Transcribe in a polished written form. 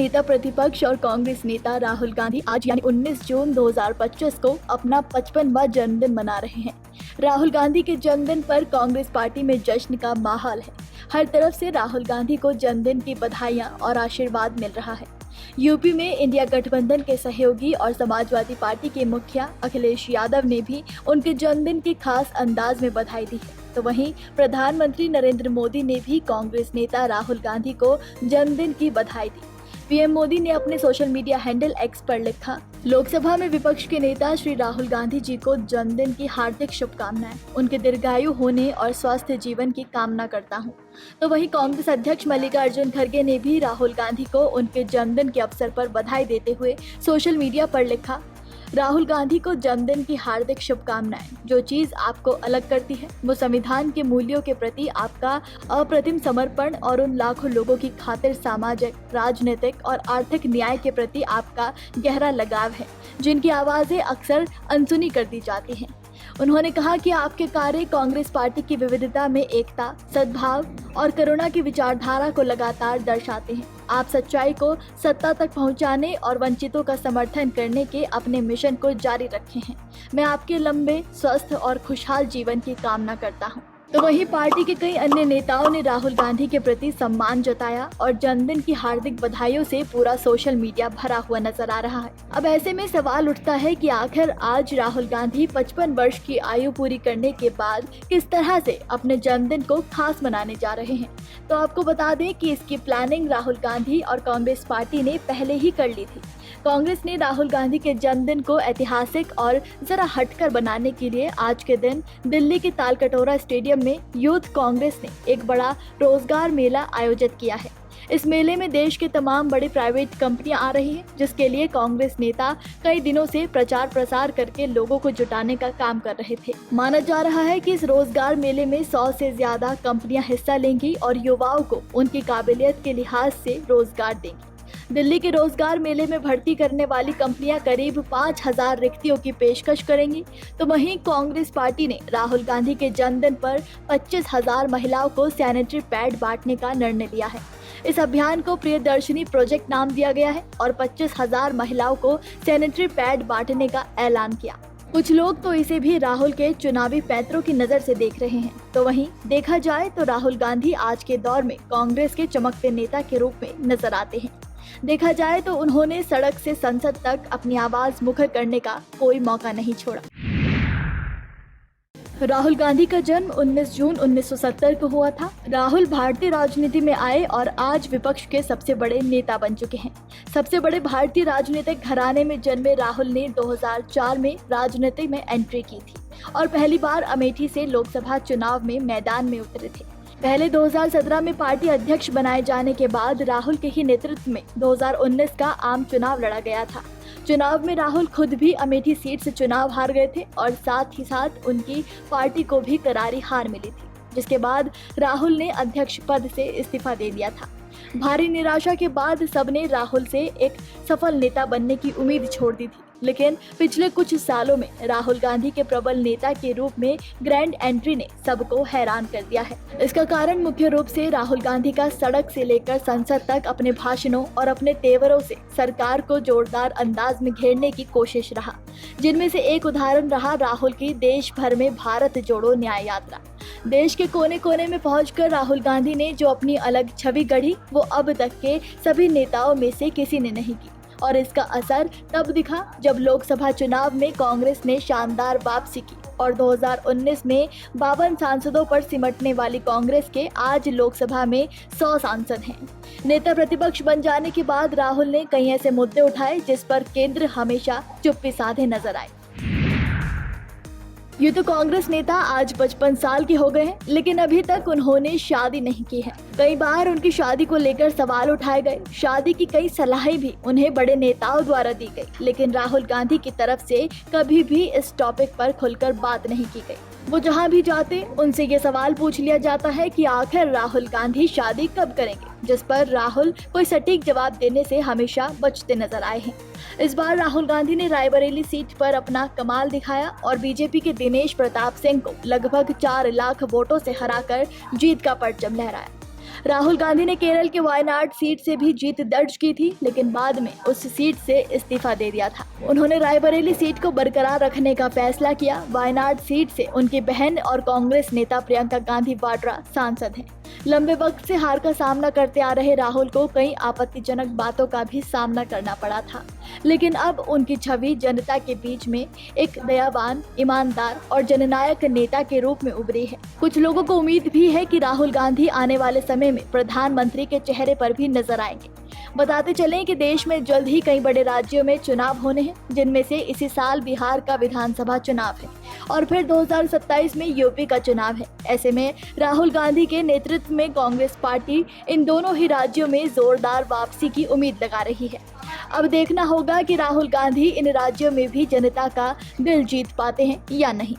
नेता प्रतिपक्ष और कांग्रेस नेता राहुल गांधी आज यानी 19 जून 2025 को अपना 55वां जन्मदिन मना रहे हैं। राहुल गांधी के जन्मदिन पर कांग्रेस पार्टी में जश्न का माहौल है। हर तरफ से राहुल गांधी को जन्मदिन की बधाइयां और आशीर्वाद मिल रहा है। यूपी में इंडिया गठबंधन के सहयोगी और समाजवादी पार्टी के मुखिया अखिलेश यादव ने भी उनके जन्मदिन की खास अंदाज में बधाई दी है। तो वहीं प्रधानमंत्री नरेंद्र मोदी ने भी कांग्रेस नेता राहुल गांधी को जन्मदिन की बधाई दी। पीएम मोदी ने अपने सोशल मीडिया हैंडल एक्स पर लिखा, लोकसभा में विपक्ष के नेता श्री राहुल गांधी जी को जन्मदिन की हार्दिक शुभकामनाएं। उनके दीर्घायु होने और स्वस्थ जीवन की कामना करता हूं। तो वहीं कांग्रेस अध्यक्ष मल्लिकार्जुन खड़गे ने भी राहुल गांधी को उनके जन्मदिन के अवसर पर बधाई देते हुए सोशल मीडिया पर लिखा, राहुल गांधी को जन्मदिन की हार्दिक शुभकामनाएं। जो चीज आपको अलग करती है वो संविधान के मूल्यों के प्रति आपका अप्रतिम समर्पण और उन लाखों लोगों की खातिर सामाजिक, राजनीतिक और आर्थिक न्याय के प्रति आपका गहरा लगाव है, जिनकी आवाजें अक्सर अनसुनी कर दी जाती हैं। उन्होंने कहा कि आपके कार्य कांग्रेस पार्टी की विविधता में एकता, सद्भाव और करुणा की विचारधारा को लगातार दर्शाते हैं। आप सच्चाई को सत्ता तक पहुंचाने और वंचितों का समर्थन करने के अपने मिशन को जारी रखे हैं। मैं आपके लंबे, स्वस्थ और खुशहाल जीवन की कामना करता हूं। तो वहीं पार्टी के कई अन्य नेताओं ने राहुल गांधी के प्रति सम्मान जताया और जन्मदिन की हार्दिक बधाइयों से पूरा सोशल मीडिया भरा हुआ नजर आ रहा है। अब ऐसे में सवाल उठता है कि आखिर आज राहुल गांधी 55 वर्ष की आयु पूरी करने के बाद किस तरह से अपने जन्मदिन को खास मनाने जा रहे हैं। तो आपको बता दें कि इसकी प्लानिंग राहुल गांधी और कांग्रेस पार्टी ने पहले ही कर ली थी। कांग्रेस ने राहुल गांधी के जन्मदिन को ऐतिहासिक और जरा हटकर बनाने के लिए आज के दिन दिल्ली के तालकटोरा स्टेडियम में यूथ कांग्रेस ने एक बड़ा रोजगार मेला आयोजित किया है। इस मेले में देश के तमाम बड़ी प्राइवेट कंपनियां आ रही हैं, जिसके लिए कांग्रेस नेता कई दिनों से प्रचार प्रसार करके लोगों को जुटाने का काम कर रहे थे। माना जा रहा है कि इस रोजगार मेले में 100 से ज्यादा कंपनियां हिस्सा लेंगी और युवाओं को उनकी काबिलियत के लिहाज से रोजगार देंगी। दिल्ली के रोजगार मेले में भर्ती करने वाली कंपनियां करीब 5000 रिक्तियों की पेशकश करेंगी। तो वहीं कांग्रेस पार्टी ने राहुल गांधी के जन्मदिन पर 25,000 महिलाओं को सैनिटरी पैड बांटने का निर्णय लिया है। इस अभियान को प्रियदर्शनी प्रोजेक्ट नाम दिया गया है और 25,000 महिलाओं को सैनिटरी पैड बांटने का ऐलान किया। कुछ लोग तो इसे भी राहुल के चुनावी पैंतरों की नजर से देख रहे हैं। तो वहीं देखा जाए तो राहुल गांधी आज के दौर में कांग्रेस के चमकते नेता के रूप में नजर आते हैं। देखा जाए तो उन्होंने सड़क से संसद तक अपनी आवाज मुखर करने का कोई मौका नहीं छोड़ा। राहुल गांधी का जन्म 19 जून 1970 को हुआ था। राहुल भारतीय राजनीति में आए और आज विपक्ष के सबसे बड़े नेता बन चुके हैं। सबसे बड़े भारतीय राजनीतिक घराने में जन्मे राहुल ने 2004 में राजनीति में एंट्री की थी और पहली बार अमेठी से लोकसभा चुनाव में मैदान में उतरे थे। पहले 2017 में पार्टी अध्यक्ष बनाए जाने के बाद राहुल के ही नेतृत्व में 2019 का आम चुनाव लड़ा गया था। चुनाव में राहुल खुद भी अमेठी सीट से चुनाव हार गए थे और साथ ही साथ उनकी पार्टी को भी करारी हार मिली थी, जिसके बाद राहुल ने अध्यक्ष पद से इस्तीफा दे दिया था। भारी निराशा के बाद सबने राहुल से एक सफल नेता बनने की उम्मीद छोड़ दी थी, लेकिन पिछले कुछ सालों में राहुल गांधी के प्रबल नेता के रूप में ग्रैंड एंट्री ने सबको हैरान कर दिया है। इसका कारण मुख्य रूप से राहुल गांधी का सड़क से लेकर संसद तक अपने भाषणों और अपने तेवरों से सरकार को जोरदार अंदाज में घेरने की कोशिश रहा, जिनमें से एक उदाहरण रहा राहुल की देश भर में भारत जोड़ो न्याय यात्रा। देश के कोने कोने में पहुंचकर राहुल गांधी ने जो अपनी अलग छवि गढ़ी वो अब तक के सभी नेताओं में से किसी ने नहीं की और इसका असर तब दिखा जब लोकसभा चुनाव में कांग्रेस ने शानदार वापसी की और 2019 में 52 सांसदों पर सिमटने वाली कांग्रेस के आज लोकसभा में 100 सांसद हैं। नेता प्रतिपक्ष बन जाने के बाद राहुल ने कई ऐसे मुद्दे उठाए जिस पर केंद्र हमेशा चुप्पी साधे नजर आए। ये तो कांग्रेस नेता आज 55 साल के हो गए हैं, लेकिन अभी तक उन्होंने शादी नहीं की है। कई बार उनकी शादी को लेकर सवाल उठाए गए। शादी की कई सलाहें भी उन्हें बड़े नेताओं द्वारा दी गई, लेकिन राहुल गांधी की तरफ से कभी भी इस टॉपिक पर खुलकर बात नहीं की गई। वो जहां भी जाते उनसे ये सवाल पूछ लिया जाता है कि आखिर राहुल गांधी शादी कब करेंगे, जिस पर राहुल कोई सटीक जवाब देने से हमेशा बचते नजर आए हैं। इस बार राहुल गांधी ने रायबरेली सीट पर अपना कमाल दिखाया और बीजेपी के दिनेश प्रताप सिंह को लगभग 4 लाख वोटों से हराकर जीत का परचम लहराया। राहुल गांधी ने केरल के वायनाड सीट से भी जीत दर्ज की थी, लेकिन बाद में उस सीट से इस्तीफा दे दिया था। उन्होंने रायबरेली सीट को बरकरार रखने का फैसला किया। वायनाड सीट से उनकी बहन और कांग्रेस नेता प्रियंका गांधी वाड्रा सांसद हैं। लंबे वक्त से हार का सामना करते आ रहे राहुल को कई आपत्तिजनक बातों का भी सामना करना पड़ा था, लेकिन अब उनकी छवि जनता के बीच में एक दयावान, ईमानदार और जननायक नेता के रूप में उभरी है। कुछ लोगों को उम्मीद भी है कि राहुल गांधी आने वाले समय में प्रधानमंत्री के चेहरे पर भी नजर आएंगे। बताते चलें कि देश में जल्द ही कई बड़े राज्यों में चुनाव होने हैं, जिनमें से इसी साल बिहार का विधानसभा चुनाव है और फिर 2027 में यूपी का चुनाव है। ऐसे में राहुल गांधी के नेतृत्व में कांग्रेस पार्टी इन दोनों ही राज्यों में जोरदार वापसी की उम्मीद लगा रही है। अब देखना होगा कि राहुल गांधी इन राज्यों में भी जनता का दिल जीत पाते हैं या नहीं।